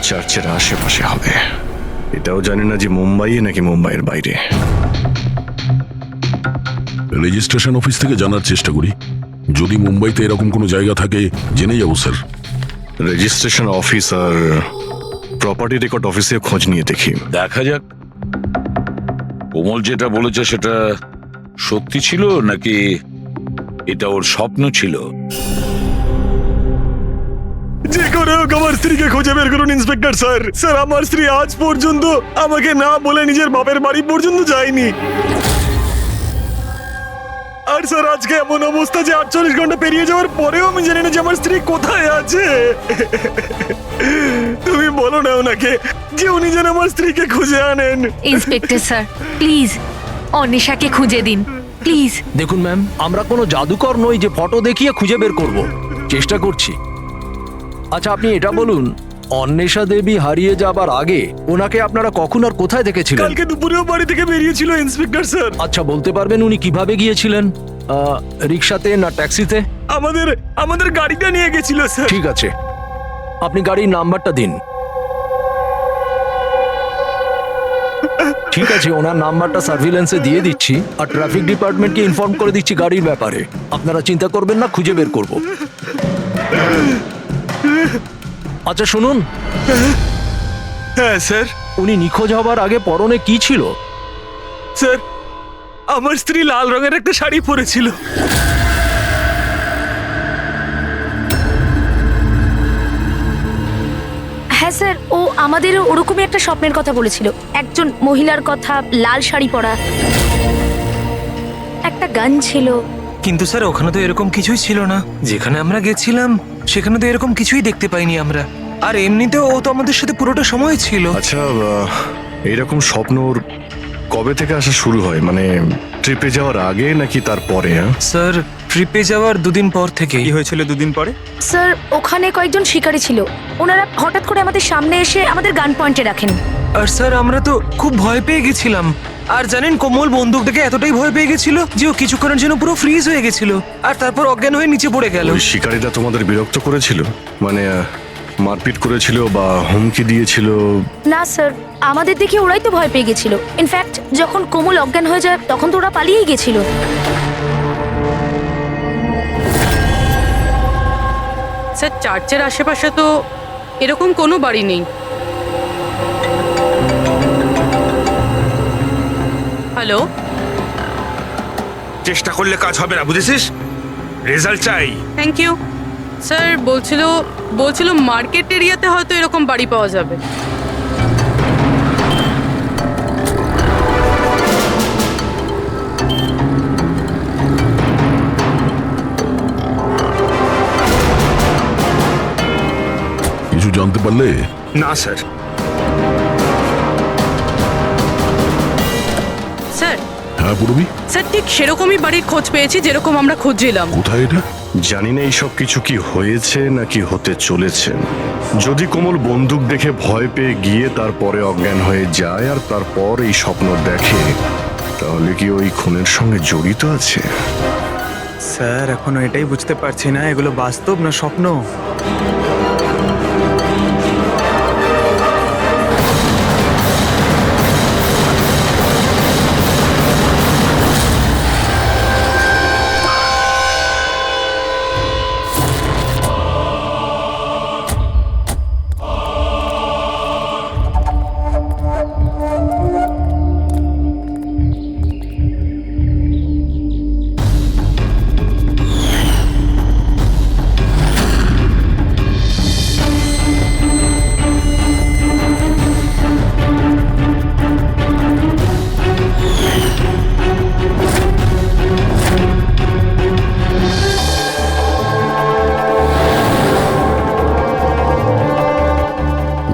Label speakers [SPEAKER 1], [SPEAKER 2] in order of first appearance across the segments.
[SPEAKER 1] চার্চের আশেপাশে হবে। এটাও জানি না যে মুম্বাইয়ে নাকি মুম্বাইয়ের বাইরে।
[SPEAKER 2] রেজিস্ট্রেশন অফিস থেকে জানার চেষ্টা করি, যদি মুম্বাইতে এরকম কোনো জায়গা থাকে জেনে যাবো স্যার।
[SPEAKER 1] রেজিস্ট্রেশন অফিস আর প্রপার্টি রেকর্ড অফিসে খোঁজ নিয়ে দেখি।
[SPEAKER 3] দেখা যাক কোমল যেটা বলেছে সেটা সত্যি ছিল নাকি এটা ওর স্বপ্ন ছিল।
[SPEAKER 1] যে করে হোক আমার স্ত্রীকে খুঁজে বের করুন ইন্সপেক্টর স্যার। স্যার আমার স্ত্রী আজ পর্যন্ত আমাকে না বলে নিজের বাপের বাড়ি পর্যন্ত যায়নি। আর স্যার আজকে এমন অবস্থা যে 48 ঘন্টা পেরিয়ে যাওয়ার পরেও আমি জানি না যে আমার স্ত্রী কোথায় আছে। তুমি বলো না ওনাকে যে উনি যেন আমার স্ত্রীকে খুঁজে আনেন।
[SPEAKER 4] ইন্সপেক্টর স্যার প্লিজ অন্বেষাকে খুঁজে দিন প্লিজ।
[SPEAKER 5] দেখুন ম্যাম, আমরা কোনো জাদুকর নই যে ফটো দেখিয়ে খুঁজে বের করব। চেষ্টা করছি। আচ্ছা আপনি এটা বলুন, অন্বেষা দেবী হারিয়ে যাবার আগে ওনাকে আপনারা কখন আর কোথায় দেখেছিলেন?
[SPEAKER 1] কালকে দুপুরেও বাড়ি থেকে বেরিয়েছিল ইন্সপেক্টর স্যার।
[SPEAKER 5] আচ্ছা বলতে পারবেন উনি কিভাবে গিয়েছিলেন? রিক্সাতে না ট্যাক্সিতে?
[SPEAKER 1] আমাদের গাড়িটা নিয়ে গেছিল স্যার।
[SPEAKER 5] ঠিক আছে, আপনি গাড়ির নাম্বারটা দিন। ঠিক আছে, ওনার নাম্বারটা সার্ভিলেন্সে দিয়ে দিচ্ছি আর ট্রাফিক ডিপার্টমেন্টকে ইনফর্ম করে দিচ্ছি গাড়ির ব্যাপারে। আপনারা চিন্তা করবেন না, খুঁজে বের করব। আচ্ছা শুনুন,
[SPEAKER 1] হ্যাঁ স্যার।
[SPEAKER 5] উনি নিখোঁজ হবার আগে পরনে কি ছিল?
[SPEAKER 1] স্যার আমার স্ত্রী লাল রঙের একটা শাড়ি পরেছিল।
[SPEAKER 4] হ্যাঁ স্যার, ও আমাদের ওরকমই একটা স্বপ্নের কথা বলেছিল, একজন মহিলার কথা, লাল শাড়ি পরা, একটা গান ছিল।
[SPEAKER 6] কিন্তু স্যার ওখানে তো এরকম কিছুই ছিল না। যেখানে আমরা গেছিলাম সেখানে তো এরকম কিছুই দেখতে পাইনি আমরা। আর এমনিতেও ও তো আমাদের সাথে পুরোটা সময় ছিল।
[SPEAKER 1] আচ্ছা এইরকম স্বপ্ন ওর কবে থেকে আসা শুরু হয়? মানে ট্রিপে যাওয়ার আগে নাকি তারপরে?
[SPEAKER 6] স্যার ট্রিপে যাওয়ার দুদিন পর থেকে।
[SPEAKER 7] কি হয়েছিল দুদিন পরে?
[SPEAKER 4] স্যার ওখানে কয়েকজন শিকারী ছিল, ওনারা হঠাৎ করে আমাদের সামনে এসে আমাদের গান পয়েন্টে রাখেন।
[SPEAKER 6] আর স্যার আমরা তো খুব ভয় পেয়ে গেছিলাম। আর জানেন কোমল বন্দুকটাকে এতটাই ভয় পেয়ে গেছিল যে ও কিছুক্ষণের জন্য পুরো ফ্রিজ হয়ে গেছিল আর তারপর অজ্ঞান হয়ে নিচে পড়ে গেল।
[SPEAKER 1] ওই শিকারীরা তোমাদের বিরক্ত করেছিল? মানে মারপিট করেছিল বা হুমকি দিয়েছিল?
[SPEAKER 4] না স্যার, আমাদের দেখে ওরাই তো ভয় পেয়ে গেছিল। ইনফ্যাক্ট যখন কোমল অজ্ঞান হয়ে যায় তখন তো ওরা পালিয়েই গেছিল।
[SPEAKER 8] স্যার চার্চের আশেপাশে তো এরকম কোনো বাড়ি নেই। হ্যালো,
[SPEAKER 7] চেষ্টা করলে কাজ হবে না, বুঝেছিস? রেজাল্ট চাই।
[SPEAKER 8] Thank you. স্যার বলছিল মার্কেট এরিয়াতে হয়তো এরকম বাড়ি পাওয়া যাবে।
[SPEAKER 2] কিছু জানতে পারলে?
[SPEAKER 7] না স্যার।
[SPEAKER 8] স্যার
[SPEAKER 2] হ্যাঁ পূরবী,
[SPEAKER 8] স্যার ঠিক সেরকমই বাড়ির খোঁজ পেয়েছি যেরকম আমরা খুঁজছিলাম।
[SPEAKER 2] কোথায় এটা?
[SPEAKER 1] জানি না এইসব কিছু কি হয়েছে নাকি হতে চলেছে। যদি কোমল বন্দুক দেখে ভয় পেয়ে গিয়ে তারপরে অজ্ঞান হয়ে যায় আর তারপর এই স্বপ্ন দেখে, তাহলে কি ওই খুনের সঙ্গে জড়িত আছে?
[SPEAKER 7] স্যার এখনো এটাই বুঝতে পারছি না এগুলো বাস্তব না স্বপ্ন।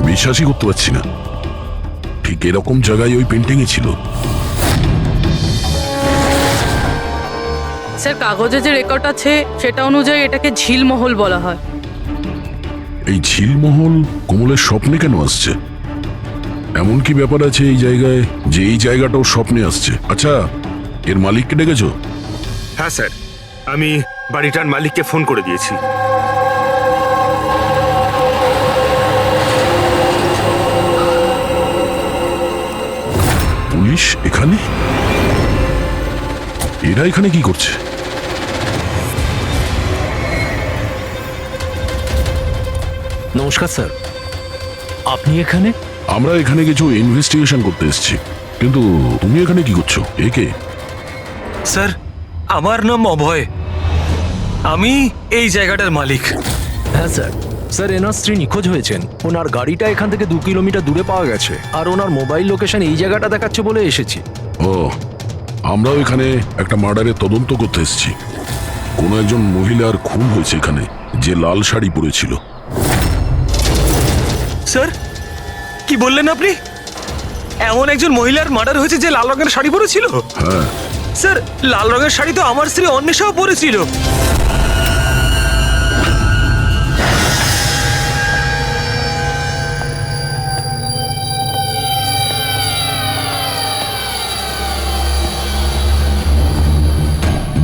[SPEAKER 2] বিশ্বাসই করতে পারছি না, ঠিক এরকম জায়গায় ওই পেন্টিং এ ছিল।
[SPEAKER 8] স্যার কাগজে যে রেকর্ড আছে সেটা অনুযায়ী এটাকে ঝিলমহল বলা হয়।
[SPEAKER 2] এই ঝিলমহল কোমলের স্বপ্নে কেন আসছে? এমন কি ব্যাপার আছে এই জায়গায় যে এই জায়গাটাও স্বপ্নে আসছে? আচ্ছা এর মালিককে ডেকেছো?
[SPEAKER 7] হ্যাঁ স্যার, আমি বাড়িটার মালিককে ফোন করে দিয়েছি।
[SPEAKER 2] পুলিশ এখানে? এরা এখানে কি করছে?
[SPEAKER 5] নমস্কার স্যার, আপনি এখানে?
[SPEAKER 2] আমরা এখানে কিছু ইনভেস্টিগেশন করতে এসেছি, কিন্তু তুমি এখানে কি করছো? একে?
[SPEAKER 6] স্যার, আমার নাম অভয়। আমি এই জায়গাটার মালিক।
[SPEAKER 5] হ্যাঁ স্যার। স্যার, এনার স্ত্রী নিখোঁজ হয়েছেন। ওনার গাড়িটা এখান থেকে 2 কিলোমিটার দূরে পাওয়া গেছে, আর ওনার মোবাইল লোকেশন এই জায়গাটা দেখাচ্ছে বলে এসেছি।
[SPEAKER 2] ও, আমরাও এখানে একটা মার্ডারের তদন্ত করতে এসেছি। কোনো একজন মহিলার খুন হয়েছে এখানে, যে লাল শাড়ি পরেছিল।
[SPEAKER 6] স্যার, কি বললেন আপনি? এমন একজন মহিলার মার্ডার হয়েছে যে লাল রঙের শাড়ি পরেছিল?
[SPEAKER 2] হ্যাঁ,
[SPEAKER 6] স্যার, লাল রঙের শাড়ি তো আমার স্ত্রী অন্বেষাও পরেছিল।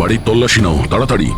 [SPEAKER 2] বাড়ির তল্লাশি নাও তাড়াতাড়ি।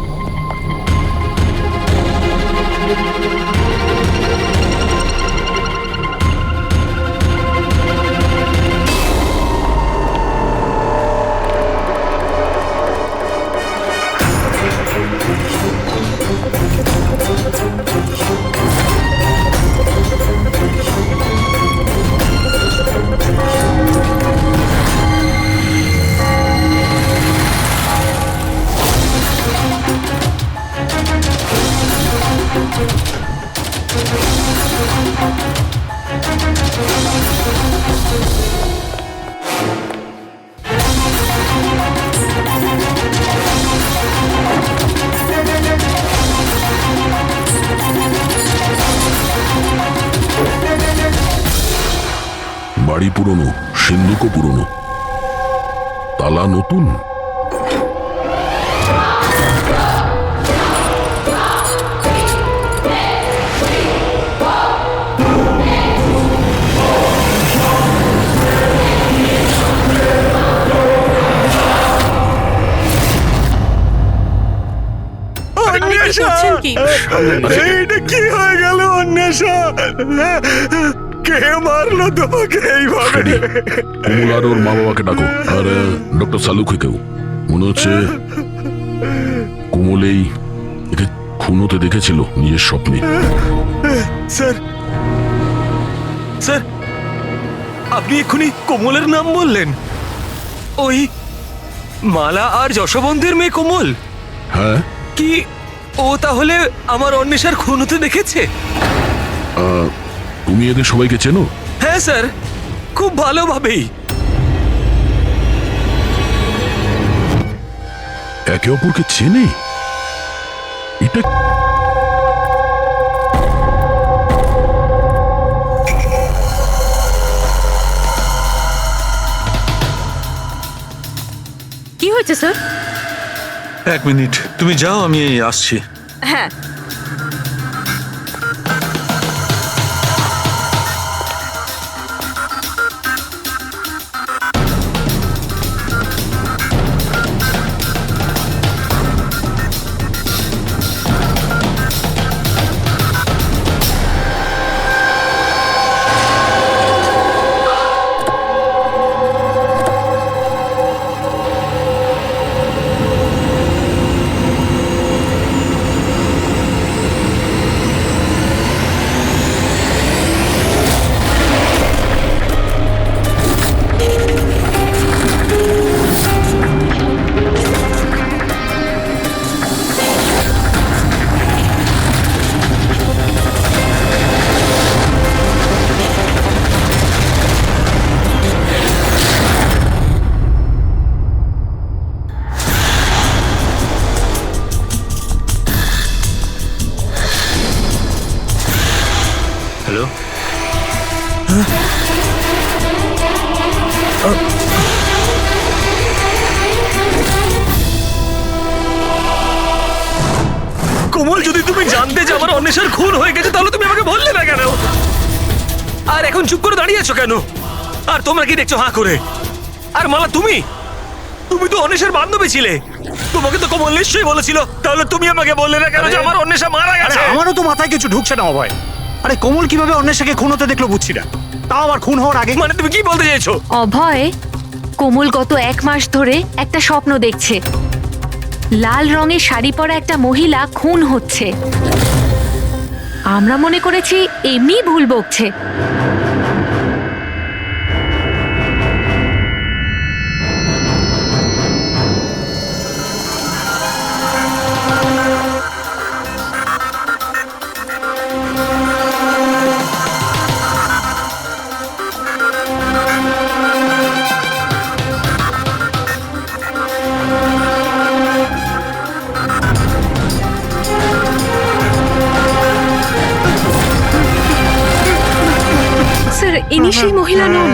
[SPEAKER 2] বাড়ি পুরনো, সিন্ধুকও পুরনো, তালা নতুন।
[SPEAKER 8] করছেন কি?
[SPEAKER 1] এইটা কি হয়ে গেল অন্বেষা? কে মারলো তোমাকে এইভাবে?
[SPEAKER 2] কমল আর ওর মা বাবাকে ডাকো, আর ডক্টর সালুকেও। মনে হচ্ছে কোমল একে খুন হতে দেখেছিল নিজের স্বপ্নে।
[SPEAKER 6] স্যার, স্যার, আপনি এক্ষুনি কোমলের নাম বললেন? ওই মালা আর যশবন্তের মেয়ে কোমল?
[SPEAKER 2] হ্যাঁ,
[SPEAKER 6] কি ও তাহলে আমার অন্বেষার খুন হতে দেখেছে?
[SPEAKER 2] তুমি এদের সবাইকে চেনো?
[SPEAKER 6] হ্যাঁ স্যার, খুব ভালোভাবেই।
[SPEAKER 2] একে অপরকে চেনে? এটা
[SPEAKER 8] কি হয়েছে স্যার?
[SPEAKER 9] 1 মিনিট, তুমি যাও, আমি আসছি।
[SPEAKER 8] হ্যাঁ।
[SPEAKER 9] হ্যালো,
[SPEAKER 6] কোমল, যদি তুমি জানতে যে আমার অন্বেষার খুন হয়ে গেছে তাহলে তুমি আমাকে বললে না কেন? আর এখন চুপ করে দাঁড়িয়ে আছো কেন? আর তোমরা কি দেখছো হাঁ করে? আর মালা, তুমি তো অন্বেষার বান্ধবী ছিলে। তোমাকে তো কোমল নিশ্চয়ই বলেছিল, তাহলে তুমি আমাকে বললে না কেন যে আমার অন্বেষা মারা গেছে?
[SPEAKER 10] আমারও তো মাথায় কিছু ঢুকছে না অভয়। আরে কোমল কিভাবে অন্বেষাকে খুন হতে দেখলো বুঝছি না, তাও আবার খুন হওয়ার আগে।
[SPEAKER 6] মানে তুমি কি বলতে চাইছো?
[SPEAKER 4] অভয়,
[SPEAKER 11] কোমল গত 1 মাস ধরে একটা স্বপ্ন দেখছে। লাল রঙের শাড়ি পরা একটা মহিলা খুন হচ্ছে। আমরা মনে করেছি এমনি ভুল বকছে। স্যার, ইনি সেই মহিলা নন।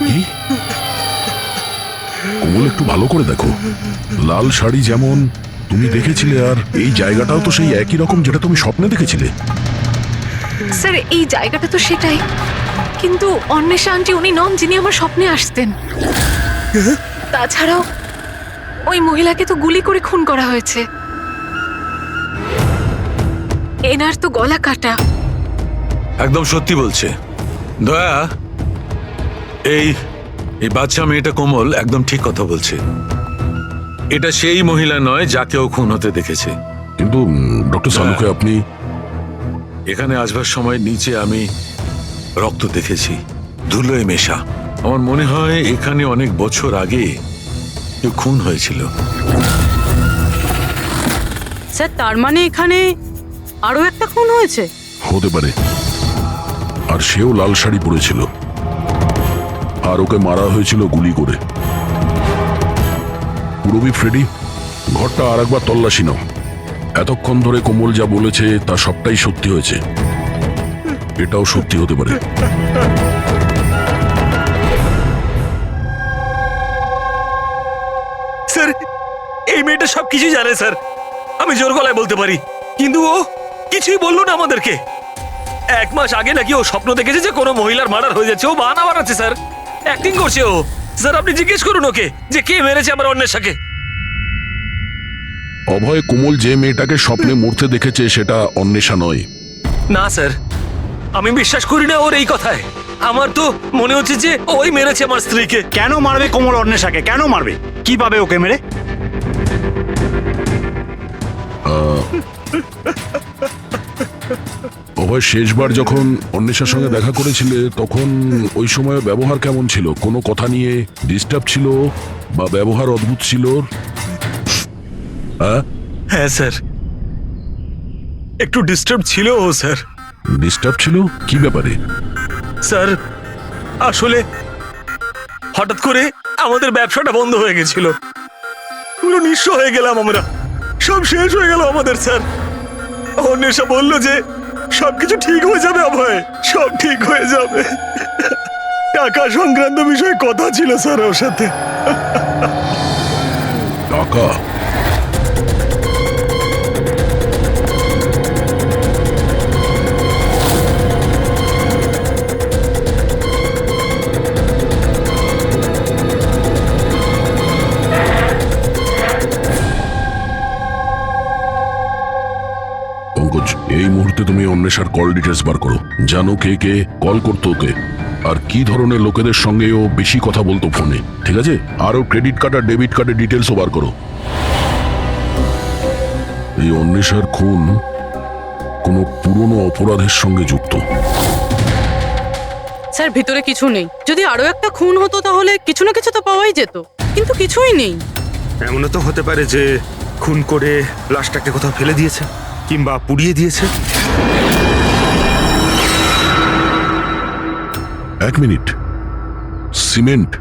[SPEAKER 2] কি? কোমল, একটু ভালো করে দেখো। লাল শাড়ি যেমন তুমি দেখেছিলে, আর এই জায়গাটাও তো সেই একই রকম যেটা তুমি স্বপ্নে দেখেছিলে।
[SPEAKER 11] স্যার, এই জায়গাটা তো সেটাই, কিন্তু অন্বেষা আন্টি উনি নন যিনি আমার স্বপ্নে আসতেন। তাছাড়াও ওই মহিলাকে তো গুলি করে খুন করা হয়েছে। এনার তো গলা কাটা।
[SPEAKER 9] একদম সত্যি বলছে দয়া। এই এই বাচ্চা মেয়েটা কোমল একদম ঠিক কথা বলছে। এটা সেই মহিলা নয় যাকে ও খুন হতে দেখেছে।
[SPEAKER 2] কিন্তু ডক্টর সালুকে আপনি
[SPEAKER 9] এখানে আসবার সময় নিচে আমি রক্ত দেখেছি, ধুলোয় মেশা। আমার মনে হয় এখানে অনেক বছর আগে কেউ খুন হয়েছিল।
[SPEAKER 8] স্যার, তার মানে এখানে আরো একটা খুন হয়েছে?
[SPEAKER 2] হতে পারে। আর সেও লাল শাড়ি পরেছিল, আর ওকে মারা হয়েছিল গুলি করে। পুরবি ফ্রেডি, ঘরটা আর একবার তল্লাশি নাও। এতক্ষণ ধরে কোমল যা বলেছে তা সবটাই সত্যি হয়েছে। এটাও সত্যি হতে পারে।
[SPEAKER 6] স্যার, এই মেয়েটা সবকিছু জানে স্যার, আমি জোর গলায় বলতে পারি। কিন্তু ও কিছুই বললো না আমাদেরকে। 1 মাস আগে নাকি ও স্বপ্ন দেখেছে যে কোনো মহিলার মার্ডার হয়ে যাচ্ছে। ও বাহানা বানাচ্ছে স্যার, অ্যাক্টিং করছে ও। স্যার, আপনি জিজ্ঞেস করুন ওকে যে কে মেরেছে আমার অন্বেষাকে।
[SPEAKER 2] অভয়, কোমল যে মেয়েটাকে স্বপ্নে মরতে দেখেছে সেটা অন্বেষা নয়।
[SPEAKER 6] না স্যার, আমি বিশ্বাস করি না ওর এই কথায়। আমার তো মনে হচ্ছে যে ওই মেরেছে আমার স্ত্রীকে।
[SPEAKER 10] কেন মারবে কোমল অন্বেষাকে? কেন মারবে? কি পাবে ওকে মেরে?
[SPEAKER 2] অভয়, শেষবার যখন অন্বেষার সঙ্গে দেখা করেছিলে তখন ওই সময় ব্যবহার কেমন ছিল? কোনো কথা নিয়ে ডিস্টার্ব ছিল বা ব্যবহার অদ্ভুত ছিল?
[SPEAKER 6] হ্যাঁ স্যার, একটু ডিস্টার্ব ছিল ও স্যার।
[SPEAKER 2] ডিস্টার্ব ছিল? কি ব্যাপারে?
[SPEAKER 6] স্যার, আসলে হঠাৎ করে আমাদের ব্যবসাটা বন্ধ হয়ে গেছিল। পুরো নিঃস্ব হয়ে গেলাম আমরা, সব শেষ হয়ে গেল আমাদের স্যার। অন্বেষা বলল যে সবকিছু ঠিক হয়ে যাবে অভয়, সব ঠিক হয়ে যাবে। টাকা সংক্রান্ত বিষয়ে কথা ছিল স্যার ওর সাথে।
[SPEAKER 2] টাকা? পঙ্কজ, এই মুহূর্তে তুমি অন্বেষার কল ডিটেলস বার করো। জানো কে কে কল করতো ওকে, আর কি ধরনের লোকেদের সঙ্গে ও বেশি কথা বলতো ফোনে। ঠিক আছে? আরও ক্রেডিট কার্ড আর ডেবিট কার্ডের ডিটেলসও বার করো। এই অন্বেষার খুন কোনো পুরনো অপরাধের সঙ্গে যুক্ত।
[SPEAKER 8] স্যার, ভিতরে কিছু নেই। যদি আরো একটা খুন হতো তাহলে কিছু না কিছু তো পাওয়াই যেত, কিন্তু কিছুই নেই।
[SPEAKER 12] এমনও তো হতে পারে যে খুন করে লাশটাকে কোথাও ফেলে দিয়েছে কিংবা পুড়িয়ে দিয়েছে।
[SPEAKER 2] 1 মিনিট, সিমেন্ট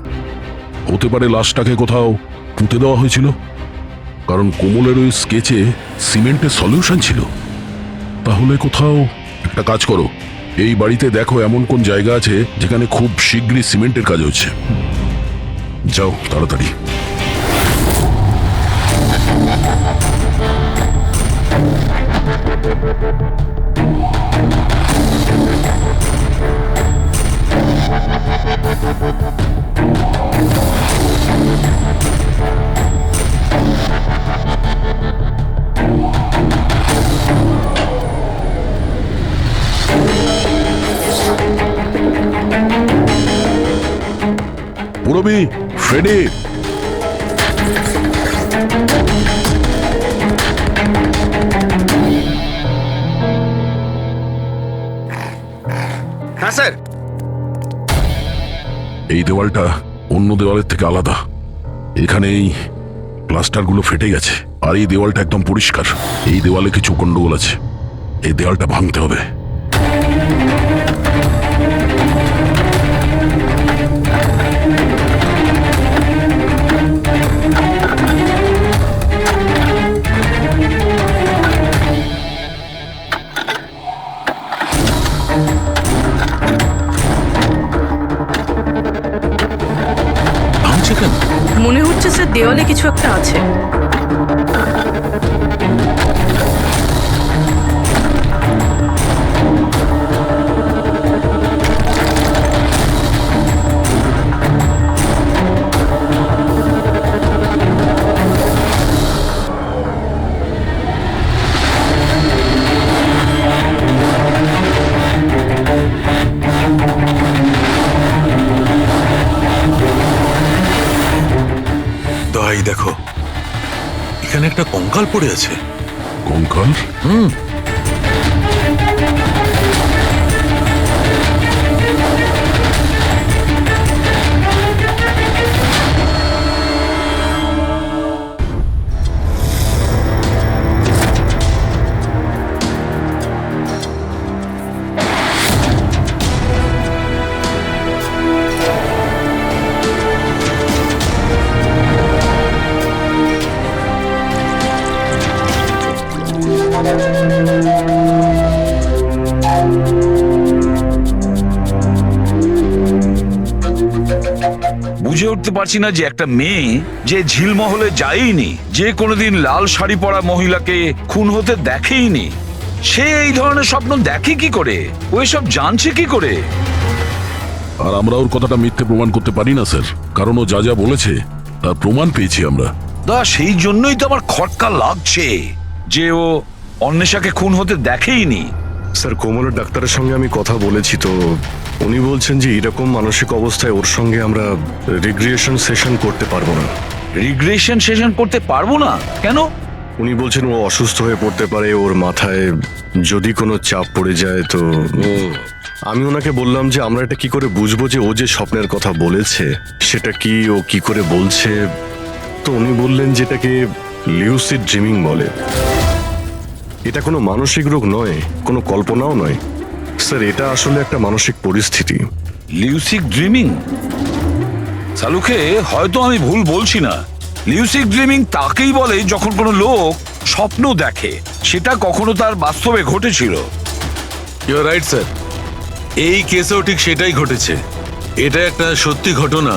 [SPEAKER 2] হতে পারে লাশটাকে কোথাও পুঁতে দেওয়া হয়েছিল, কারণ কোমলের ওই স্কেচে সিমেন্টের সলিউশন ছিল। তাহলে কোথাও একটা কাজ করো, এই বাড়িতে দেখো এমন কোন জায়গা আছে যেখানে খুব শীঘ্রই সিমেন্টের কাজ হচ্ছে। যাও তাড়াতাড়ি। পুরবি, ফ্রেডি,
[SPEAKER 12] হ্যাঁ স্যার।
[SPEAKER 2] এই দেওয়ালটা অন্য দেওয়ালের থেকে আলাদা। এখানে এই প্লাস্টারগুলো ফেটে গেছে, আর এই দেওয়ালটা একদম পরিষ্কার। এই দেওয়ালে কিছু গন্ডগোল আছে, এই দেওয়ালটা ভাঙতে হবে।
[SPEAKER 9] ভাঙছে কেন?
[SPEAKER 8] মনে হচ্ছে স্যার দেওয়ালে কিছু একটা আছে।
[SPEAKER 9] দয়াই দেখো, এখানে একটা কঙ্কাল পড়ে আছে।
[SPEAKER 2] কঙ্কাল?
[SPEAKER 3] বুঝে উঠতে পারছি না যে একটা মেয়ে যে ঝিলমহলে যায়নি, যে কোনোদিন লাল শাড়ি পরা মহিলাকে খুন হতে দেখেইনি, সে এই ধরনের স্বপ্ন দেখে কি করে? ও এসব জানছে কি করে?
[SPEAKER 2] আর আমরা ওর কথাটা মিথ্যে প্রমাণ করতে পারি না স্যার, কারণ ও যা যা বলেছে তার প্রমাণ পেয়েছি আমরা।
[SPEAKER 3] সেই জন্যই তো আমার খটকা লাগছে যে ও অন্বেষাকে খুন হতে দেখেইনি।
[SPEAKER 1] স্যার, কোমলের ডাক্তারের সঙ্গে আমি কথা বলেছি, তো উনি বলছেন যে এরকম মানসিক অবস্থায় ওর সঙ্গে আমরা রিগ্রেশন সেশন করতে পারবো না।
[SPEAKER 3] রিগ্রেশন সেশন করতে পারবো না কেন?
[SPEAKER 1] উনি বলছেন ও অসুস্থ হয়ে পড়তে পারে, ওর মাথায় যদি কোনো চাপ পড়ে যায় তো। আমি ওনাকে বললাম যে আমরা এটা কি করে বুঝবো যে ও যে স্বপ্নের কথা বলেছে সেটা কি, ও কি করে বলছে। তো উনি বললেন যেটাকে লিউসিড ড্রিমিং বলে। এটা কোনো মানসিক রোগ নয়, কোনো কল্পনাও নয় স্যার, এটা আসলে একটা মানসিক পরিস্থিতি।
[SPEAKER 3] লিউসিড ড্রিমিং? সালুকে হয়তো আমি ভুল বলছি না। লিউসিড ড্রিমিং তাকেই বলে যখন কোনো লোক স্বপ্ন দেখে, সেটা কখনো তার বাস্তবে ঘটেছিল।
[SPEAKER 9] ইউ আর রাইট স্যার, এই কেসেও ঠিক সেটাই ঘটেছে। এটা একটা সত্যি ঘটনা,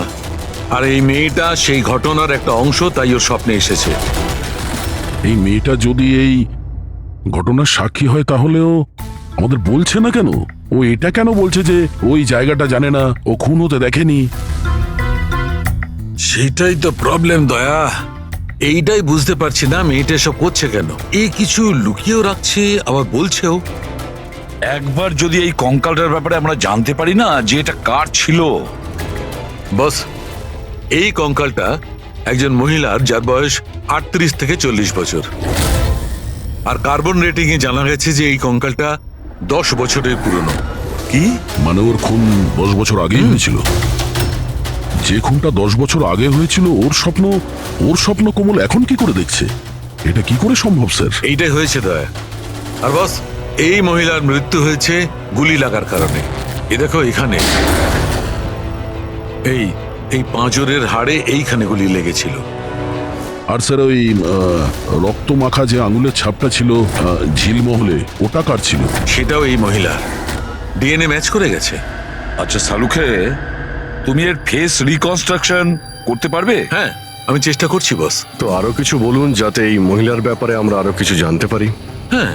[SPEAKER 9] আর এই মেয়েটা সেই ঘটনার একটা অংশ, তাই ওর স্বপ্নে এসেছে।
[SPEAKER 2] এই মেয়েটা যদি এই ঘটনার সাক্ষী হয় তাহলেও আমাদের বলছে না কেন? ও এটা কেন বলছে যে ওই জায়গাটা জানে না, ও খুন হতে দেখেনি?
[SPEAKER 9] সেটাই তো প্রবলেম দয়া, এইটাই বুঝতে পারছি না মেয়েটা সব করছে কেন। এই কিছু লুকিয়েও রাখছে, আবার বলছেও।
[SPEAKER 3] একবার যদি এই কঙ্কালটার ব্যাপারে আমরা জানতে পারি না যে এটা কার ছিল।
[SPEAKER 9] বস, এই কঙ্কালটা একজন মহিলার, যার বয়স 38 থেকে 40 বছর। আর কার্বন রেটিং এ জানা গেছে যে এই কঙ্কালটা 10 বছরের পুরনো।
[SPEAKER 3] কি
[SPEAKER 2] মানে ওর খুন 10 বছর আগেই হয়েছিল? যে খুনটা 10 বছর আগে হয়েছিল ওর স্বপ্ন কোমল এখন কি করে দেখছে? এটা কি করে সম্ভব স্যার?
[SPEAKER 9] এইটাই হয়েছে দয়া। আর বস, এই মহিলার মৃত্যু হয়েছে গুলি লাগার কারণে। এ দেখো এখানে, এই পাঁজরের হাড়ে এইখানে গুলি লেগেছিল।
[SPEAKER 2] আর স্যার ওই রক্ত মাখা যে আঙুলের ছাপটা ছিল ঝিলমহলে, ওটা কার ছিল?
[SPEAKER 9] সেটাও এই মহিলার। ডিএনএ ম্যাচ করে গেছে।
[SPEAKER 3] আচ্ছা সালুকে, তুমি এর ফেস রিকনস্ট্রাকশন করতে পারবে?
[SPEAKER 9] হ্যাঁ, আমি চেষ্টা করছি বস।
[SPEAKER 1] তো আরো কিছু বলুন যাতে এই মহিলার ব্যাপারে আমরা আরো কিছু জানতে পারি।
[SPEAKER 9] হ্যাঁ,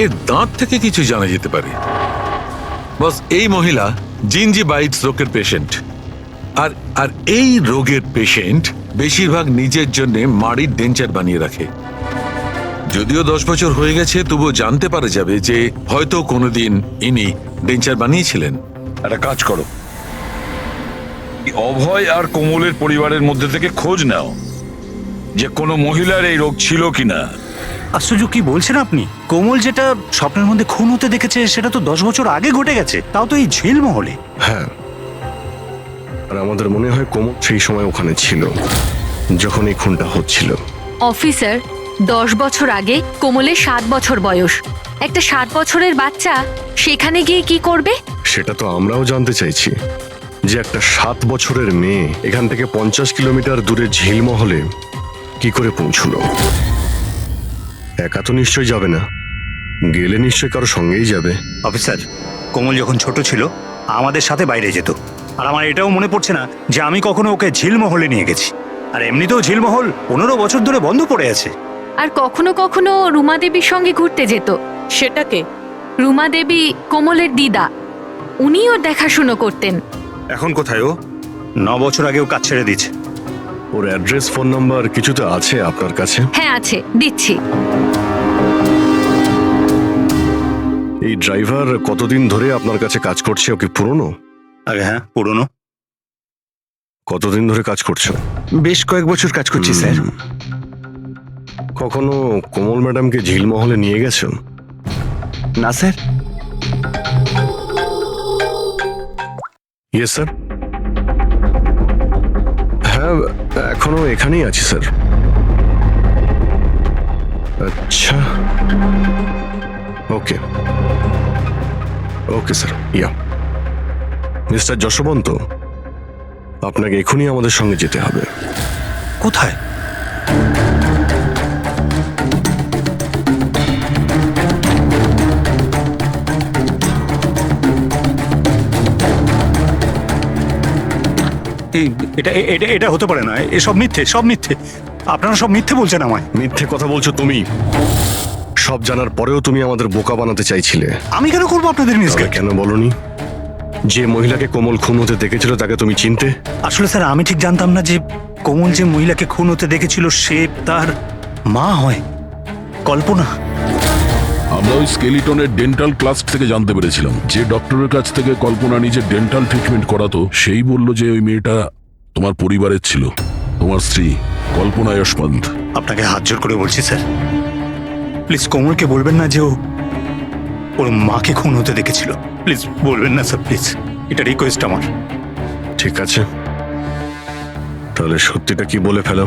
[SPEAKER 9] এর দাঁত থেকে কিছু জানা যেতে পারে। বস, এই মহিলা জিঞ্জিভাইটিস রোগের পেশেন্ট। আর এই রোগের পেশেন্ট বেশিরভাগ নিজের জন্য মাড়ির ডেঞ্চার বানিয়ে রাখে। যদিও 10 বছর হয়ে গেছে, তবুও জানতে পারা যাবে যে হয়তো কোনোদিন ইনি ডেঞ্চার বানিয়েছিলেন।
[SPEAKER 3] একটা কাজ করো, অভয় আর কোমলের পরিবারের মধ্যে থেকে খোঁজ নাও যে কোনো মহিলার এই রোগ ছিল কিনা।
[SPEAKER 10] আশ্চর্য, কি বলছেন আপনি? কোমল যেটা স্বপ্নের মধ্যে খুন হতে দেখেছে সেটা তো 10 বছর আগে ঘটে গেছে, তাও তো এই ঝিলমহলে।
[SPEAKER 1] হ্যাঁ, আর আমাদের মনে হয় কোমল সেই সময় ওখানে ছিল যখন এই খুনটা হচ্ছিল।
[SPEAKER 11] অফিসার, 10 বছর আগে কোমলের 7 বছর বয়স। একটা 7 বছরের বাচ্চা সেখানে গিয়ে কি করবে?
[SPEAKER 1] সেটা তো আমরাও জানতে চাইছি যে একটা 7 বছরের মেয়ে এখান থেকে 50 কিলোমিটার দূরে ঝিলমহলে কি করে পৌঁছলো। একা তো নিশ্চয়ই যাবে না, গেলে নিশ্চয়ই কারো সঙ্গেই যাবে।
[SPEAKER 10] অফিসার, কোমল যখন ছোট ছিল আমাদের সাথে বাইরে যেত, আর আমার এটাও মনে পড়ছে না যে আমি কখনো ওকে ঝিলমহলে নিয়ে গেছি। আর এমনিতেও ঝিলমহল 15 বছর ধরে বন্ধ পড়ে আছে।
[SPEAKER 11] আর কখনো কখনো রুমা দেবীর সঙ্গে ঘুরতে যেত।
[SPEAKER 8] সেটাকে
[SPEAKER 11] রুমা দেবী কোমলের দিদা, উনিও দেখাশুনো করতেন।
[SPEAKER 12] এখন কোথায় ও?
[SPEAKER 10] 9 বছর আগেও কাজ ছেড়ে দিয়েছে।
[SPEAKER 1] ওর অ্যাড্রেস, ফোন নাম্বার কিছু তো আছে আপনার কাছে?
[SPEAKER 11] হ্যাঁ আছে, দিচ্ছি।
[SPEAKER 1] এই ড্রাইভার কতদিন ধরে আপনার কাছে কাজ করছে? ওকে পুরনো?
[SPEAKER 10] আগে হ্যাঁ, পুরনো।
[SPEAKER 1] কতদিন ধরে কাজ করছো?
[SPEAKER 12] বেশ কয়েক বছর কাজ করছি স্যার।
[SPEAKER 1] কখনো কোমল ম্যাডামকে ঝিলমহলে নিয়ে গেছো?
[SPEAKER 12] না স্যার।
[SPEAKER 1] Yes sir. হ্যাঁ, এখনো এখানেই আছি স্যার। আচ্ছা, ওকে ওকে স্যার। ইয়া মিস্টার যশবন্ত, আপনাকে এখনই আমাদের সঙ্গে যেতে হবে।
[SPEAKER 10] কোথায়? এটা এটা এটা হতে পারে না, এসব মিথ্যে, সব মিথ্যে। আপনারা সব মিথ্যে বলছেন আমায়।
[SPEAKER 1] মিথ্যে কথা বলছো তুমি। সব জানার পরেও তুমি আমাদের বোকা বানাতে চাইছিলে।
[SPEAKER 10] আমি কেন করবো আপনাদের মিসকে?
[SPEAKER 1] তবে কেন বলনি যে মহিলাকে কোমল খুন হতে দেখেছিল তাকে তুমি চিনতে?
[SPEAKER 10] আসলে স্যার, আমি ঠিক জানতাম না যে কোমল যে মহিলাকে খুন হতে দেখেছিল সে তার মা হয়, কল্পনা।
[SPEAKER 2] আমরা ওই স্কেলিটনের ডেন্টাল ক্লাস থেকে জানতে পেরেছিলাম যে ডক্টরের কাছ থেকে কল্পনা নিজের ডেন্টাল ট্রিটমেন্ট করাতো, সেই বলল যে ওই মেয়েটা তোমার পরিবারের ছিল, তোমার স্ত্রী কল্পনা যশবন্ত।
[SPEAKER 10] আপনাকে হাত জোর করে বলছি স্যার, প্লিজ কোমলকে বলবেন না যে ওর মাকে খুন হতে দেখেছিল। প্লিজ বলবেন না স্যার, প্লিজ, এটা রিকোয়েস্ট আমার।
[SPEAKER 1] ঠিক আছে, তাহলে সত্যিটা কি বলে ফেলো।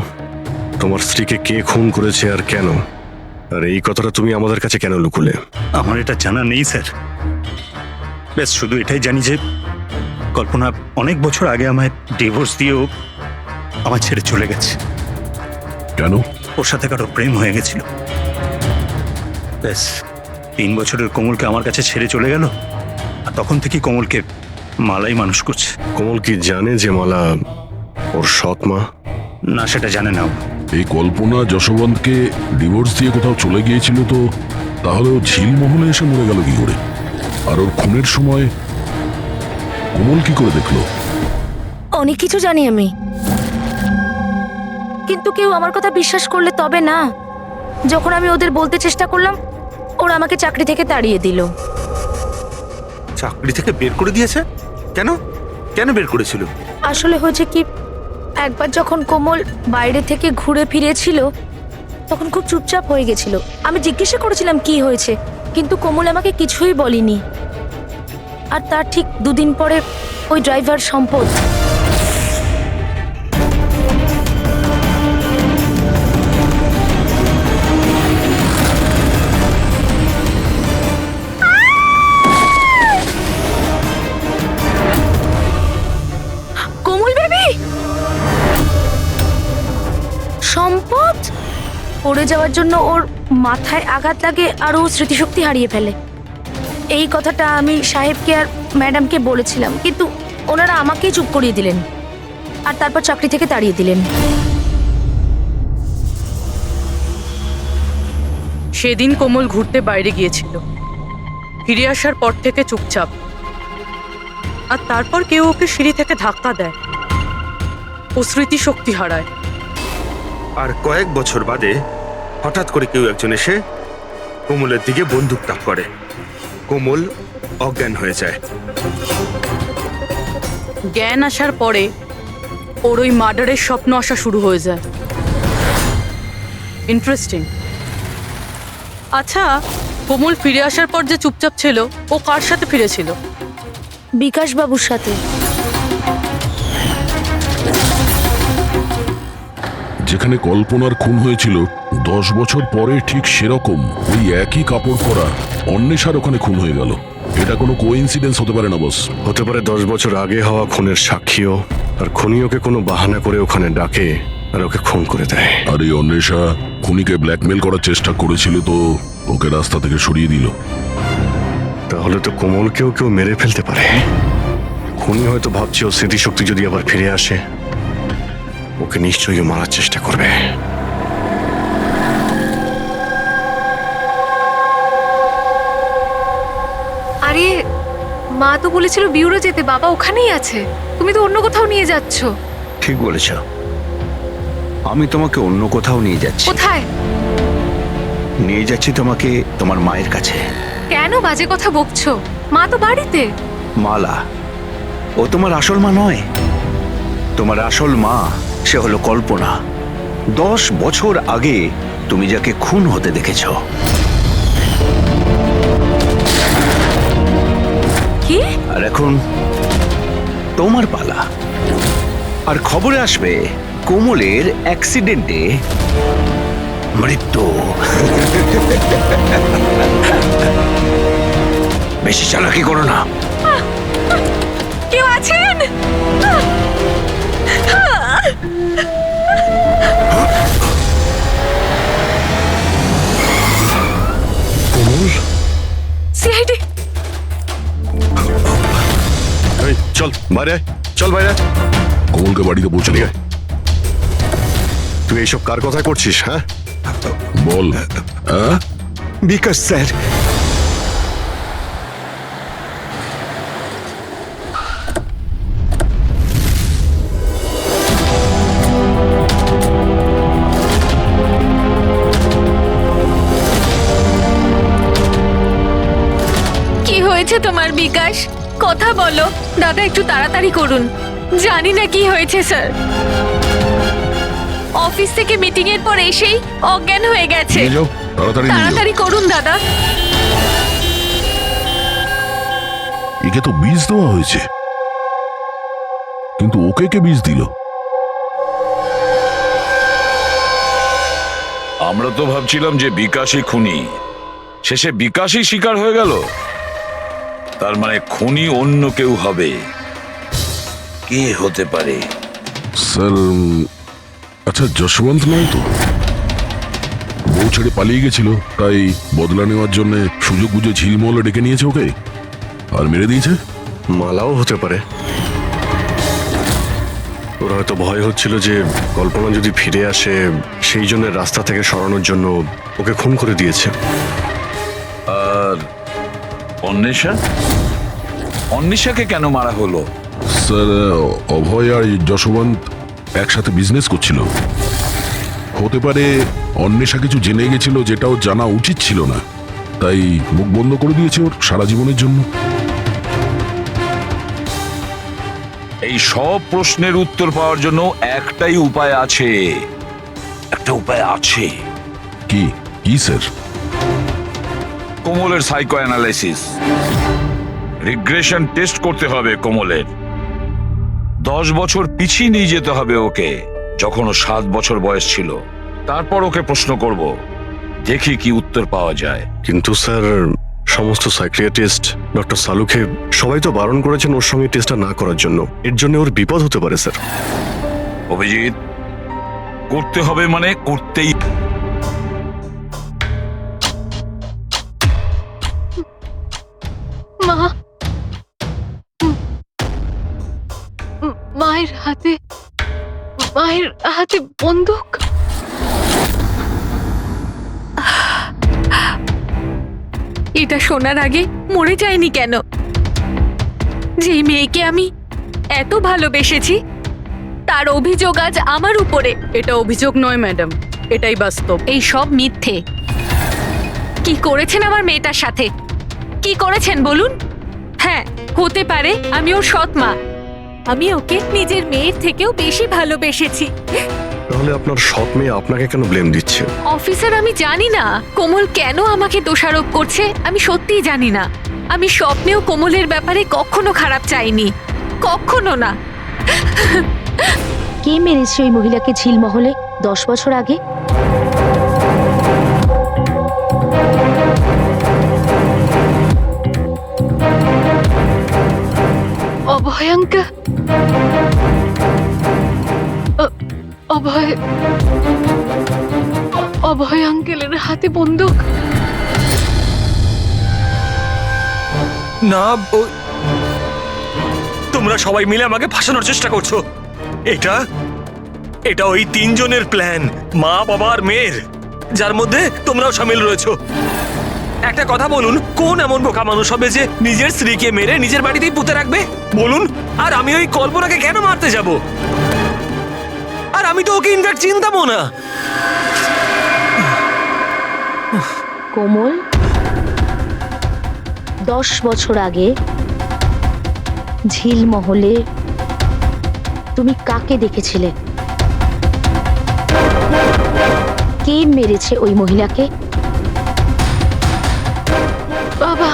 [SPEAKER 1] তোমার স্ত্রীকে কে খুন করেছে আর কেন? আর এই কথাটা তুমি আমাদের কাছে কেন লুকুলে?
[SPEAKER 10] আমার এটা জানা নেই স্যার। ব্যাস শুধু এটাই জানি যে কল্পনা অনেক বছর আগে আমায় ডিভোর্স দিয়েও আমার ছেড়ে চলে গেছে।
[SPEAKER 2] কেন?
[SPEAKER 10] ওর সাথে কারো প্রেম হয়ে গেছিল। ব্যাস 3 বছরের কোমলকে আমার কাছে ছেড়ে চলে গেল, আর তখন থেকে কোমলকে মালাই মানুষ করছে।
[SPEAKER 1] কোমল কি জানে যে মালা ওর সৎ মা?
[SPEAKER 10] না, সেটা জানে না।
[SPEAKER 2] এই কল্পনা যশবন্তকে ডিভোর্স দিয়ে কোথাও চলে গিয়েছিল, তো তাহলে ও ঝিলমহলে এসে মরে গেল কি করে? আর ওর খুনের সময় কোমল কি করে দেখলো?
[SPEAKER 4] অনেক কিছু জানি আমি, কিন্তু কেউ আমার কথা বিশ্বাস করলে তবে না। যখন আমি ওদের বলতে চেষ্টা করলাম, ওরা আমাকে চাকরি থেকে তাড়িয়ে দিল।
[SPEAKER 12] চাকরি থেকে বের করে দিয়েছে? কেন কেন বের করেছিল?
[SPEAKER 4] আসলে হয়েছে কি, একবার যখন কোমল বাইরে থেকে ঘুরে ফিরেছিল তখন খুব চুপচাপ হয়ে গেছিল। আমি জিজ্ঞাসা করেছিলাম কি হয়েছে, কিন্তু কোমল আমাকে কিছুই বলেনি। আর তার ঠিক 2 দিন পরে ওই ড্রাইভার সম্পদ সম্পদ পড়ে যাওয়ার জন্য ওর মাথায় আঘাত লাগে আর ও স্মৃতিশক্তি হারিয়ে ফেলে। এই কথাটা আমি সাহেবকে আর ম্যাডামকে বলেছিলাম, কিন্তু ওনারা আমাকেই চুপ করিয়ে দিলেন আর তারপর চাকরি থেকে তাড়িয়ে দিলেন।
[SPEAKER 8] সেদিন কোমল ঘুরতে বাইরে গিয়েছিল, ফিরে আসার পর থেকে চুপচাপ। আর তারপর কেউ ওকে সিঁড়ি থেকে ধাক্কা দেয়, ও স্মৃতিশক্তি হারায়।
[SPEAKER 12] আর কয়েক বছর বাদে হঠাৎ করে কেউ একজন এসে কোমলের দিকে বন্দুক তাক করে। কোমল অজ্ঞান হয়ে যায়।
[SPEAKER 8] জ্ঞান আসার পরে ওর ওই মার্ডারের স্বপ্ন আসা শুরু হয়ে যায়। ইন্টারেস্টিং। আচ্ছা, কোমল ফিরে আসার পর যে চুপচাপ ছিল, ও কার সাথে ফিরেছিল?
[SPEAKER 4] বিকাশ বাবুর সাথে।
[SPEAKER 2] যেখানে কল্পনার খুন হয়েছিল 10 বছর পরে ঠিক সেরকম ওই একই কাপড় পরা অন্বেষার ওখানে খুন হয়ে গেল। এটা কোনো কোইন্সিডেন্স হতে পারে না বস।
[SPEAKER 1] হতে পারে 10 বছর আগে হওয়া খুনের সাক্ষীও, আর খুনি ওকে কোনো বাহানা করে ওখানে ডাকে আর ওকে খুন করে দেয়।
[SPEAKER 2] আর এই অন্বেষা খুনিকে ব্ল্যাকমেল করার চেষ্টা করেছিল, তো ওকে রাস্তা থেকে সরিয়ে দিল।
[SPEAKER 1] তাহলে তো কোমলকেও কেউ মেরে ফেলতে পারে। খুনি হয়তো ভাবছে ও স্মৃতিশক্তি যদি আবার ফিরে আসে, ওকে নিশ্চয়ই মারার চেষ্টা করবে।
[SPEAKER 11] আরে মা তো বলেছিল বিউরো যেতে, বাবা ওখানেই আছে। তুমি তো অন্য কোথাও নিয়ে যাচ্ছ।
[SPEAKER 3] ঠিক বলেছ, আমি তোমাকে অন্য কোথাও নিয়ে যাচ্ছি।
[SPEAKER 11] কোথায়?
[SPEAKER 3] নিয়ে যাচ্ছি তোমাকে তোমার মায়ের কাছে।
[SPEAKER 11] কেন বাজে কথা বকছো? মা তো বাড়িতে।
[SPEAKER 3] মালা, ও তোমার আসল মা নয়। তোমার আসল মা সে হলো কল্পনা। 10 বছর আগে তুমি যাকে খুন হতে দেখেছ।
[SPEAKER 11] কি?
[SPEAKER 3] আর এখন তোমার পালা। আর খবরে আসবে কোমলের অ্যাক্সিডেন্টে মৃত্যু। বেশি চালাকি করো না।
[SPEAKER 11] কেউ আছেন?
[SPEAKER 1] কোমল,
[SPEAKER 11] সিআইডি।
[SPEAKER 1] এই চল বাইরে আয়, চল বাইরে আয়।
[SPEAKER 2] কোমলকে বাড়িতে পৌঁছে দিয়ে
[SPEAKER 1] তুই এইসব কার কথায় করছিস? হ্যাঁ,
[SPEAKER 2] বল। হ্যাঁ,
[SPEAKER 3] বিকাশ স্যার।
[SPEAKER 11] কি হয়েছে তোমার বিকাশ? কথা বলো দাদা, একটু তাড়াতাড়ি করুন। জানি না কি হয়েছে স্যার। অফিস থেকে মিটিং এর পর এসেই অজ্ঞান হয়ে গেছে।
[SPEAKER 2] নিয়ে যাও, তাড়াতাড়ি নিয়ে যাও।
[SPEAKER 11] তাড়াতাড়ি করুন দাদা।
[SPEAKER 2] একে তো বীজ দেওয়া হয়েছে, কিন্তু ওকে কে বীজ দিল?
[SPEAKER 3] আমরা তো ভাবছিলাম যে বিকাশই খুনি, শেষে বিকাশই শিকার হয়ে গেল। তার মানে খুনি অন্য কেউ হবে। কে হতে পারে?
[SPEAKER 2] স্যার, আচ্ছা যশবন্ত নয় তো? বউ ছেড়ে পালিয়ে গেছিল, তাই বদলা নেওয়ার জন্য সুযোগ বুঝে ঝিলমহলে ডেকে নিয়েছে ওকে আর মেরে দিয়েছে।
[SPEAKER 1] মালাও হতে পারে। ওর হয়তো ভয় হচ্ছিল যে কল্পনা যদি ফিরে আসে, সেই জন্য রাস্তা থেকে সরানোর জন্য ওকে খুন করে দিয়েছে।
[SPEAKER 3] আর অন্বেষা? অন্বেষাকে কেন মারা হলো?
[SPEAKER 2] স্যার, অভয় আর যশবন্ত একসাথে বিজনেস করছিল। হতে পারে অন্বেষা কিছু জেনে গেছিল যেটা ওর জানা উচিত ছিল না, তাই মুখ বন্ধ করে দিয়েছে ওর সারা জীবনের জন্য।
[SPEAKER 3] এই সব প্রশ্নের উত্তর পাওয়ার জন্য একটাই উপায় আছে। একটা উপায় আছে।
[SPEAKER 2] কি কি স্যার?
[SPEAKER 3] কোমলের সাইকো অ্যানালাইসিস, রিগ্রেশন টেস্ট করতে হবে কোমলের। 10 বছর পিছিয়ে নিয়ে যেতে হবে ওকে, যখন ও 7 বছর বয়স ছিল। তারপর ওকে প্রশ্ন করব, দেখি কি উত্তর পাওয়া যায়।
[SPEAKER 1] কিন্তু স্যার, সমস্ত সাইকিয়াট্রিস্ট, ডক্টর সালুকে সবাই তো বারণ করেছেন ওর সঙ্গে টেস্টটা না করার জন্য। এর জন্য ওর বিপদ হতে পারে স্যার।
[SPEAKER 3] অভিজিৎ, করতে হবে মানে করতেই।
[SPEAKER 11] মা, মায়ের হাতে বন্দুক। এটা শোনার আগে মরে যায়নি কেন? যেই মেয়েকে আমি এত ভালোবেসেছি, তার অভিযোগ আজ আমার উপরে।
[SPEAKER 8] এটা অভিযোগ নয় ম্যাডাম, এটাই বাস্তব।
[SPEAKER 11] এই সব মিথ্যে। কি করেছেন আমার মেয়েটার সাথে? কি করেছেন বলুন? হ্যাঁ, হতে পারে আমি ওর সৎ মা, আমি ওকে নিজের মেয়ের থেকেও বেশি ভালোবেসেছি।
[SPEAKER 1] তাহলে আপনার সৎ মেয়ে আপনাকে কেন ব্লেম দিচ্ছে?
[SPEAKER 11] অফিসার, আমি জানি না কোমল কেন আমাকে দোষারোপ করছে। আমি সত্যিই জানি না। আমি স্বপ্নেও কোমলের ব্যাপারে কখনো খারাপ চাইনি, কখনো না।
[SPEAKER 4] কে মেরেছে ওই মহিলাকে ঝিলমহলে 10 বছর আগে?
[SPEAKER 11] অভয়ঙ্কা, অভয় আঙ্কেলের হাতে বন্দুক।
[SPEAKER 6] না, তোমরা সবাই মিলে আমাকে ফাঁসানোর চেষ্টা করছো। এটা এটা ওই 3 জনের প্ল্যান, মা, বাবা আর মেয়ের, যার মধ্যে তোমরাও সামিল রয়েছো। একটা কথা বলুন, কোন এমন বোকা মানুষ হবে যে নিজের স্ত্রীকে মেরে নিজের বাড়িতেই পুঁতে রাখবে বলুন? আর আমি ওই কল্পনাকে কেন মারতে যাব? আর আমি তো ওকে ইনফ্যাক্ট চিনতামও না।
[SPEAKER 4] কোমল 10 বছর আগে ঝিলমহলে তুমি কাকে দেখেছিলে? কে মেরেছে ওই মহিলাকে?
[SPEAKER 11] বাবা,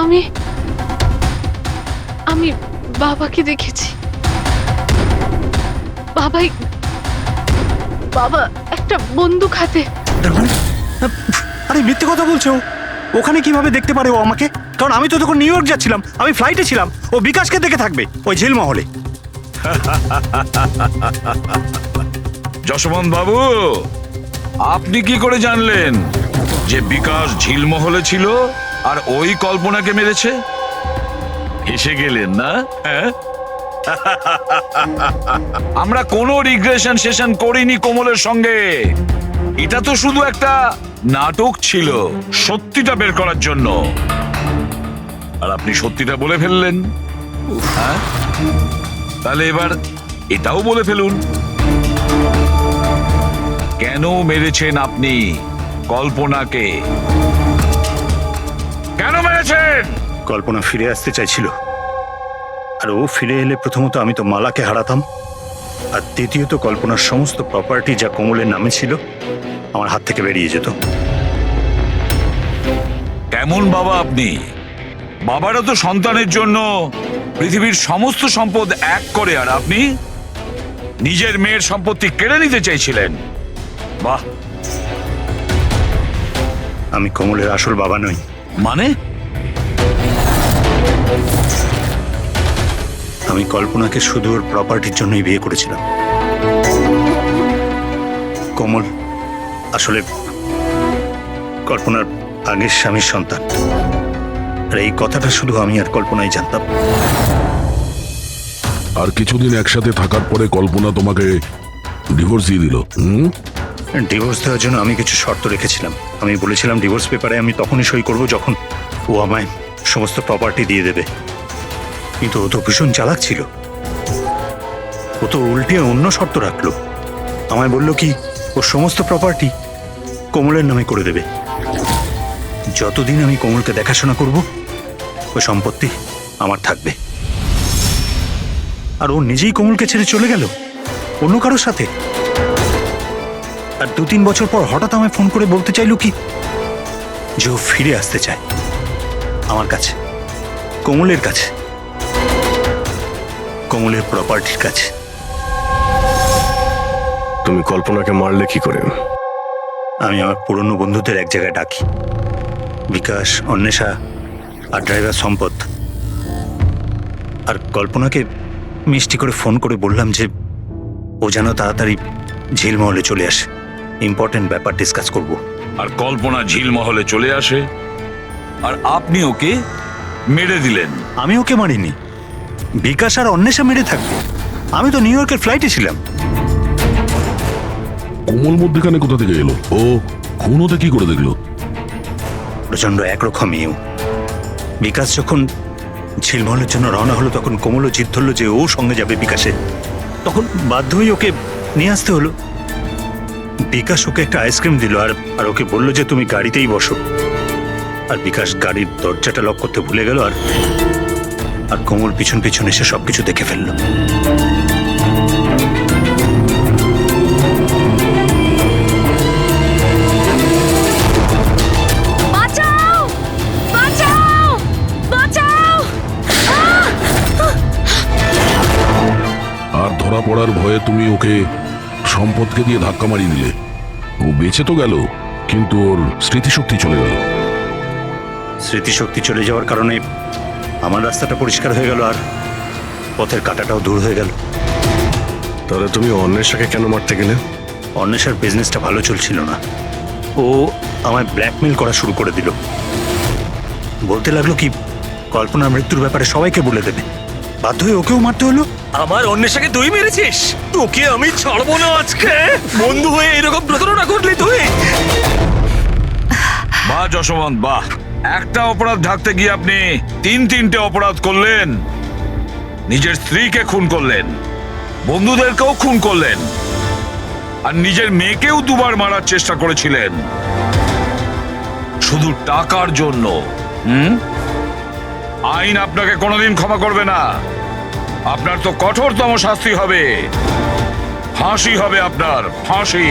[SPEAKER 11] আমি আমি বাবাকে দেখেছি। বাবা একটা বন্দুক হাতে।
[SPEAKER 10] আরে মিথ্যে কথা বলছো। ওখানে কিভাবে দেখতে পারে ও আমাকে? কারণ আমি তো তখন নিউ ইয়র্ক যাচ্ছিলাম, আমি ফ্লাইটে ছিলাম। ও বিকাশকে দেখে থাকবে ওই ঝিলমহলে।
[SPEAKER 3] যশবন্ত বাবু, আপনি কি করে জানলেন যে বিকাশ ঝিলমহলে ছিল আর ওই কল্পনাকে মেরেছে? হেসে গেলেন না? হ্যাঁ? আমরা কোনো রিগ্রেশন সেশন করিনি কোমলের সঙ্গে। এটা তো শুধু একটা নাটক ছিল সত্যিটা বের করার জন্য। আর আপনি সত্যিটা বলে ফেললেন। হ্যাঁ, তাহলে এবার এটাও বলে ফেলুন, কেন মেরেছেন আপনি কল্পনাকে? কেন মেরেছেন?
[SPEAKER 10] কল্পনা ফিরে আসতে চাইছিল, আর ও ফিরে এলে প্রথমত আমি তো মালাকে হারাতাম, আর দ্বিতীয়ত কল্পনার সমস্ত প্রপার্টি যা কোমলের নামে ছিল আমার হাত থেকে বেরিয়ে যেত।
[SPEAKER 3] কেমন বাবা আপনি? বাবারা তো সন্তানের জন্য পৃথিবীর সমস্ত সম্পদ এক করে, আর আপনি নিজের মেয়ের সম্পত্তি কেড়ে নিতে চাইছিলেন। বাহ!
[SPEAKER 10] আমি কোমলের আসল বাবা নই।
[SPEAKER 3] মানে?
[SPEAKER 10] আমি কল্পনাকে শুধু ওর প্রপার্টির জন্যই বিয়ে করেছিলাম। কোমল আসলে কল্পনার আগের স্বামীর সন্তান, আর এই কথাটা শুধু আমি আর কল্পনাই জানতাম।
[SPEAKER 2] আর কিছুদিন একসাথে থাকার পরে কল্পনা তোমাকে ডিভোর্স দিয়ে দিল।
[SPEAKER 10] ডিভোর্স দেওয়ার জন্য আমি কিছু শর্ত রেখেছিলাম। আমি বলেছিলাম ডিভোর্স পেপারে আমি তখনই সই করব যখন ও আমায় সমস্ত প্রপার্টি দিয়ে দেবে। কিন্তু ও তো ভীষণ চালাক ছিল। ও তো উল্টে অন্য শর্ত রাখলো। আমায় বলল কি ও সমস্ত প্রপার্টি কোমলের নামে করে দেবে। যতদিন আমি কোমলকে দেখাশোনা করব ওই সম্পত্তি আমার থাকবে। আর ও নিজেই কোমলকে ছেড়ে চলে গেল অন্য কারোর সাথে। আর 2-3 বছর পর হঠাৎ আমায় ফোন করে বলতে চাইলো কি যে ও ফিরে আসতে চায় আমার কাছে, কোমলের কাছে, কোমলের প্রপার্টির কাছে।
[SPEAKER 1] তুমি কল্পনাকে মারলে কি করে?
[SPEAKER 10] আমি আমার পুরনো বন্ধুদের এক জায়গায় ডাকি, বিকাশ, অন্বেষা আর ড্রাইভার সম্পদ। আর কল্পনাকে মিষ্টি করে ফোন করে বললাম যে ও যেন তাড়াতাড়ি ঝিলমহলে চলে আসে, ইম্পর্টেন্ট ব্যাপার ডিসকাস করব।
[SPEAKER 3] আর কল্পনা ঝিলমহলে চলে আসে, আর আপনি ওকে মেরে দিলেন।
[SPEAKER 10] আমি ওকে মারিনি, বিকাশ আর অন্বেষা মেরে থাকবে। আমি তো নিউ ইয়র্কের ফ্লাইটে ছিলাম।
[SPEAKER 2] কোমল মধ্যখানে কোথা থেকে এলো? ও খুন হতে কি করে দেখলো?
[SPEAKER 10] প্রচন্ড একরকমই। বিকাশ যখন ঝিলমহলের জন্য রওনা হলো তখন কোমলও জিদ ধরলো যে ও সঙ্গে যাবে বিকাশে। তখন বাধ্য হয়ে ওকে নিয়ে আসতে হলো। বিকাশ ওকে একটা আইসক্রিম দিল আর ওকে বললো যে তুমি গাড়িতেই বসো। আর বিকাশ গাড়ির দরজাটা লক করতে ভুলে গেল, আর আর কোমল পিছন পিছন এসে সবকিছু দেখে ফেললো।
[SPEAKER 4] বাঁচাও বাঁচাও বাঁচাও!
[SPEAKER 2] আর ধরা পড়ার ভয়ে তুমি ওকে সম্পদকে দিয়ে ধাক্কা মারিয়ে দিলে। ও বেঁচে তো গেল, কিন্তু ওর স্মৃতিশক্তি চলে গেল।
[SPEAKER 10] স্মৃতিশক্তি চলে যাওয়ার কারণে আমার রাস্তাটা পরিষ্কার হয়ে গেল, আর পথের কাঁটাটাও দূর হয়ে গেল।
[SPEAKER 1] তাহলে তুমি অন্বেষাকে কেন মারতে গেলে?
[SPEAKER 10] অন্বেষার বিজনেসটা ভালো চলছিল না, ও আমায় ব্ল্যাকমেল করা শুরু করে দিল। বলতে লাগলো কি কল্পনার মৃত্যুর ব্যাপারে সবাইকে বলে দেবে। বাধ্য হয়ে ওকেও মারতে হলো।
[SPEAKER 6] আমার অন্বেষাকে তুই মেরেছিস? তোকে আমি ছাড়বো না আজকে। বন্ধু হয়ে এরকম প্রতারণা করলি তুই?
[SPEAKER 3] বাহ যশবন্ত, বাহ! একটা অপরাধ ঢাকতে গিয়ে আপনি তিনটে অপরাধ করলেন। নিজের স্ত্রীকে খুন করলেন, বন্ধুদেরকেও খুন করলেন, আর নিজের মেয়েকেও দুবার মারার চেষ্টা করেছিলেন শুধু টাকার জন্য। আইন আপনাকে কোনোদিন ক্ষমা করবে না। আপনার তো কঠোরতম শাস্তি হবে, ফাঁসি হবে আপনার, ফাঁসি।